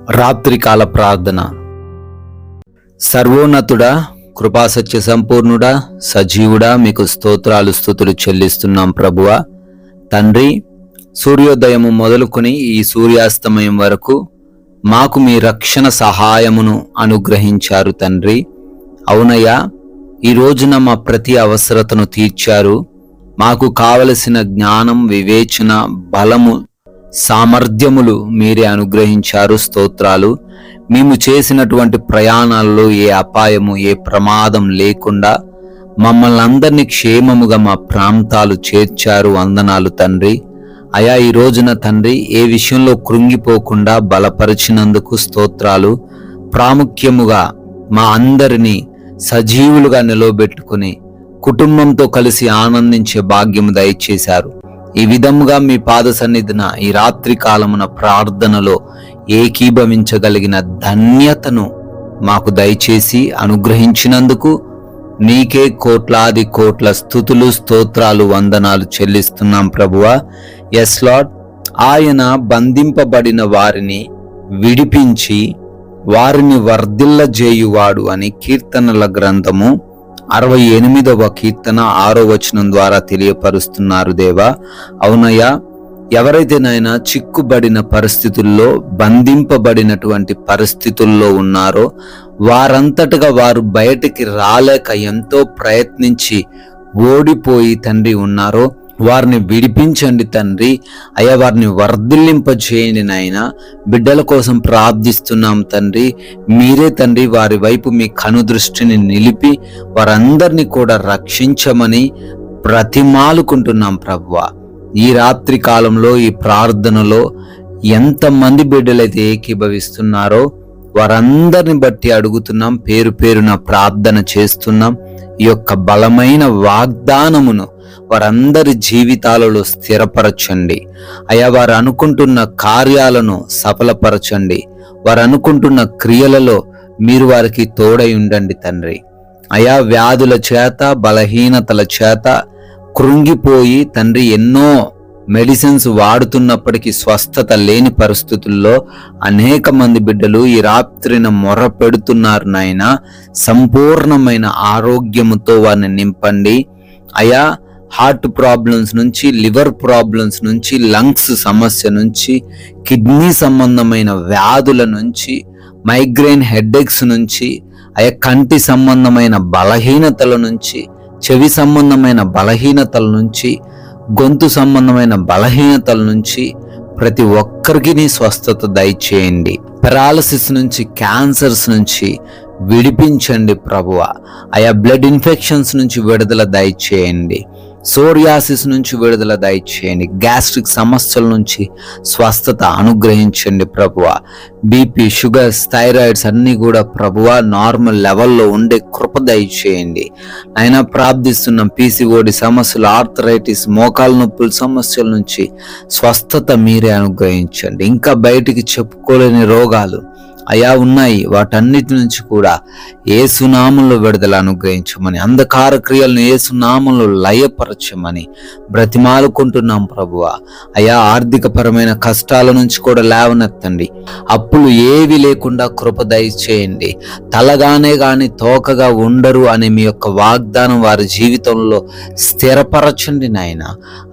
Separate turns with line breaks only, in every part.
రాత్రికాల ప్రార్థన. సర్వోన్నతుడా, కృపాసత్య సంపూర్ణుడా, సజీవుడా, మీకు స్తోత్రాలు స్తుతులు చెల్లిస్తున్నాం ప్రభువా. తండ్రి, సూర్యోదయము మొదలుకొని ఈ సూర్యాస్తమయం వరకు మాకు మీ రక్షణ సహాయమును అనుగ్రహించారు తండ్రి. అవునయ్యా, ఈ రోజున మా ప్రతి అవసరతను తీర్చారు. మాకు కావలసిన జ్ఞానం, వివేచన, బలము, సామర్థ్యములు మీరే అనుగ్రహించారు. స్తోత్రాలు. మేము చేసినటువంటి ప్రయాణాల్లో ఏ అపాయము, ఏ ప్రమాదం లేకుండా మమ్మల్ని అందరినీ క్షేమముగా మా ప్రాంతాలు చేర్చారు. వందనాలు తండ్రి. అయా, ఈ రోజున తండ్రి ఏ విషయంలో కృంగిపోకుండా బలపరిచినందుకు స్తోత్రాలు. ప్రాముఖ్యముగా మా అందరినీ సజీవులుగా నిలవబెట్టుకుని కుటుంబంతో కలిసి ఆనందించే భాగ్యము దయచేశారు. ఈ విధముగా మీ పాద సన్నిధిన ఈ రాత్రి కాలమున ప్రార్థనలో ఏకీభవించగలిగిన ధన్యతను మాకు దయచేసి అనుగ్రహించినందుకు నీకే కోట్లాది కోట్ల స్తుతులు, స్తోత్రాలు, వందనాలు చెల్లిస్తున్నాం ప్రభువా. Yes Lord. ఆయన బంధింపబడిన వారిని విడిపించి వారిని వర్ధిల్లజేయువాడు అని కీర్తనల గ్రంథము 68వ కీర్తన 6వ వచనం ద్వారా తెలియపరుస్తున్నారు దేవా. అవునయ్యా, ఎవరైతే నాయనా చిక్కుబడిన పరిస్థితుల్లో, బంధింపబడినటువంటి పరిస్థితుల్లో ఉన్నారో వారంతటగా వారు బయటికి రాలేక ఎంతో ప్రయత్నించి ఓడిపోయి తండ్రి ఉన్నారో వారిని విడిపించండి తండ్రి. అయ్యా, వారిని వర్ధిల్లింపజేయండి నాయనా. బిడ్డల కోసం ప్రార్థిస్తున్నాం తండ్రి. మీరే తండ్రి వారి వైపు మీ కనుదృష్టిని నిలిపి వారందరినీ కూడా రక్షించమని బ్రతిమాలుకుంటున్నాం ప్రభువా. ఈ రాత్రి కాలంలో ఈ ప్రార్థనలో ఎంతమంది బిడ్డలైతే ఏకీభవిస్తున్నారో వారందరిని బట్టి అడుగుతున్నాం. పేరు పేరున ప్రార్థన చేస్తున్నాం. ఈ యొక్క బలమైన వాగ్దానమును వారందరి జీవితాలలో స్థిరపరచండి. అయా, వారు అనుకుంటున్న కార్యాలను సఫలపరచండి. వారు అనుకుంటున్న క్రియలలో మీరు వారికి తోడై ఉండండి తండ్రి. అయా, వ్యాధుల చేత, బలహీనతల చేత కృంగిపోయి తండ్రి ఎన్నో మెడిసిన్స్ వాడుతున్నప్పటికీ స్వస్థత లేని పరిస్థితుల్లో అనేక మంది బిడ్డలు ఈ రాత్రిన మొర పెడుతున్నారు నాయన. సంపూర్ణమైన ఆరోగ్యముతో వారిని నింపండి. అయా, హార్ట్ ప్రాబ్లమ్స్ నుంచి, లివర్ ప్రాబ్లమ్స్ నుంచి, లంగ్స్ సమస్య నుంచి, కిడ్నీ సంబంధమైన వ్యాధుల నుంచి, మైగ్రేన్ హెడేక్స్ నుంచి, అయా కంటి సంబంధమైన బలహీనతల నుంచి, చెవి సంబంధమైన బలహీనతల నుంచి, గొంతు సంబంధమైన బలహీనతల నుంచి ప్రతి ఒక్కరికి నీ స్వస్థత దయచేయండి. పెరాలసిస్ నుంచి, క్యాన్సర్స్ నుంచి విడిపించండి ప్రభువా. ఆయా బ్లడ్ ఇన్ఫెక్షన్స్ నుంచి విడుదల దయచేయండి. సోరియాసిస్ నుంచి విడుదల దయచేయండి. గ్యాస్ట్రిక్ సమస్యల నుంచి స్వస్థత అనుగ్రహించండి ప్రభువా. బీపీ, షుగర్స్, థైరాయిడ్స్ అన్నీ కూడా ప్రభువా నార్మల్ లెవెల్లో ఉండే కృప దయచేయండి. అయినా ప్రార్థిస్తున్న పీసీఓడి సమస్యలు, ఆర్థరైటిస్, మోకాలు నొప్పుల సమస్యల నుంచి స్వస్థత మీరే అనుగ్రహించండి. ఇంకా బయటికి చెప్పుకోలేని రోగాలు అయా ఉన్నాయి, వాటన్నిటి నుంచి కూడా యేసు నామములో విడుదల అనుగ్రహించమని, అంధకార క్రియలను యేసు నామములో లయపరచమని బ్రతిమాలుకుంటున్నాం ప్రభువా. అయా, ఆర్థిక పరమైన కష్టాల నుంచి కూడా లేవనెత్తండి. అప్పులు ఏవి లేకుండా కృప దయచేయండి. తలగానే గాని తోకగా ఉండరు అనే మీ యొక్క వాగ్దానం వారి జీవితంలో స్థిరపరచండి నాయన.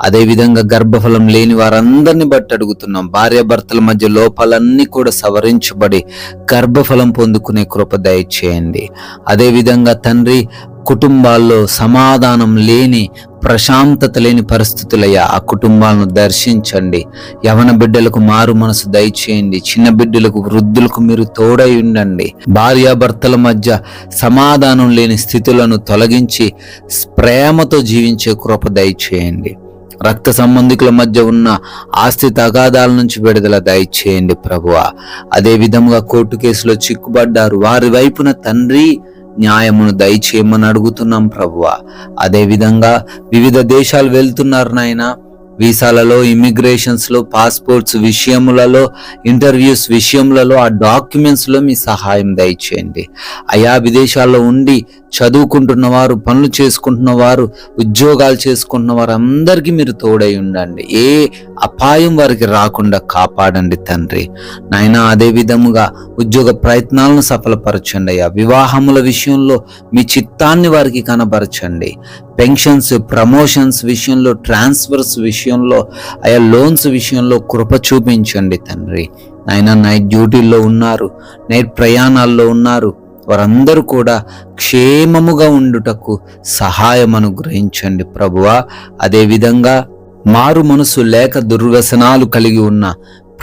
అదేవిధంగా గర్భఫలం లేని వారందరినీ బట్టి అడుగుతున్నాం. భార్యాభర్తల మధ్య లోపాలన్నీ కూడా సవరించబడి గర్భఫలం పొందుకునే కృప దయచేయండి. అదేవిధంగా తండ్రి, కుటుంబాల్లో సమాధానం లేని, ప్రశాంతత లేని పరిస్థితులయ్యా ఆ కుటుంబాలను దర్శించండి. యవన బిడ్డలకు మారు మనసు దయచేయండి. చిన్న బిడ్డలకు, వృద్ధులకు మీరు తోడై ఉండండి. భార్యాభర్తల మధ్య సమాధానం లేని స్థితులను తొలగించి ప్రేమతో జీవించే కృప దయచేయండి. రక్త సంబంధికుల మధ్య ఉన్న ఆస్తి తగాదాల నుంచి విడుదల దయచేయండి ప్రభువా. అదే విధంగా కోర్టు కేసులో చిక్కుబడ్డారు, వారి వైపున తండ్రి న్యాయమును దయచేయమని అడుగుతున్నాం ప్రభువా. అదే విధంగా వివిధ దేశాలు వెళ్తున్నారు నాయన, వీసాలలో, ఇమిగ్రేషన్స్లో, పాస్పోర్ట్స్ విషయములలో, ఇంటర్వ్యూస్ విషయములలో, ఆ డాక్యుమెంట్స్లో మీ సహాయం దయచేయండి అయా. విదేశాల్లో ఉండి చదువుకుంటున్న వారు, పనులు చేసుకుంటున్న వారు, ఉద్యోగాలు చేసుకుంటున్న వారు అందరికీ మీరు తోడై ఉండండి. ఏ అపాయం వారికి రాకుండా కాపాడండి తండ్రి నాయనా. అదే విధముగా ఉద్యోగ ప్రయత్నాలను సఫలపరచండి అయ్యా. వివాహముల విషయంలో మీ చిత్తాన్ని వారికి కనబరచండి. పెన్షన్స్, ప్రమోషన్స్ విషయంలో, ట్రాన్స్ఫర్స్ విషయంలో, అయా లోన్స్ విషయంలో కృప చూపించండి తండ్రి నాయనా. నైట్ డ్యూటీల్లో ఉన్నారు, నైట్ ప్రయాణాల్లో ఉన్నారు, వారందరూ కూడా క్షేమముగా ఉండుటకు సహాయం అనుగ్రహించండి ప్రభువా. అదేవిధంగా మారు మనసు లేక దుర్వ్యసనాలు కలిగి ఉన్న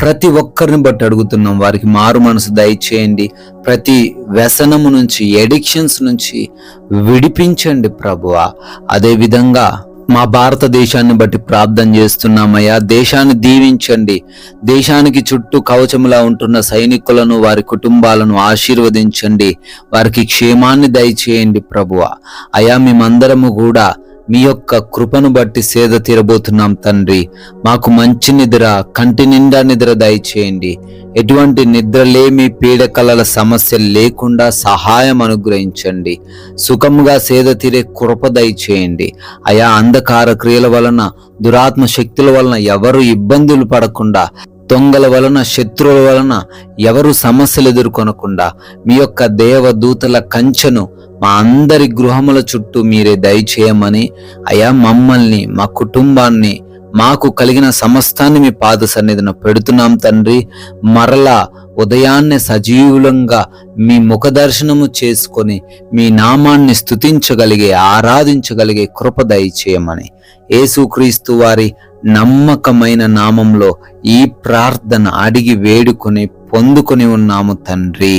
ప్రతి ఒక్కరిని బట్టి అడుగుతున్నాం, వారికి మారు మనసు దయచేయండి. ప్రతి వ్యసనము నుంచి, ఎడిక్షన్స్ నుంచి విడిపించండి ప్రభువా. అదేవిధంగా మా భారతదేశాన్ని బట్టి ప్రార్థన చేస్తున్నామయ్యా. దేశాన్ని దీవించండి. దేశానికి చుట్టూ కవచములా ఉంటున్న సైనికులను, వారి కుటుంబాలను ఆశీర్వదించండి. వారికి క్షేమాన్ని దయచేయండి ప్రభువా. అయా మేమందరము కూడా మీ యొక్క కృపను బట్టి సేద తీరబోతున్నాం తండ్రి. మాకు మంచి నిద్ర, కంటి నిండా నిద్ర దయచేయండి. ఎటువంటి నిద్రలేమి, పీడకలల సమస్య లేకుండా సహాయం అనుగ్రహించండి. సుఖముగా సేద తీరే కృప దయచేయండి అయా. అంధకార క్రియల వలన, దురాత్మ శక్తుల వలన ఎవరు ఇబ్బందులు పడకుండా, దొంగల వలన, శత్రువుల వలన ఎవరు సమస్యలు ఎదుర్కొనకుండా మీ యొక్క దేవదూతల కంచెను మా అందరి గృహముల చుట్టూ మీరే దయచేయమని అయా. మమ్మల్ని, మా కుటుంబాన్ని, మాకు కలిగిన సమస్తాన్ని మీ పాద సన్నిధిన పెడుతున్నాం తండ్రి. మరలా ఉదయాన్నే సజీవులంగా మీ ముఖదర్శనము చేసుకొని మీ నామాన్ని స్తుతించగలిగే, ఆరాధించగలిగే కృప దయచేయమని యేసుక్రీస్తు వారి నమ్మకమైన నామంలో ఈ ప్రార్థన అడిగి వేడుకొని పొందుకొని ఉన్నాము తండ్రి.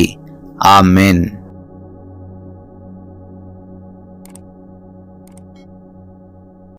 ఆమెన్.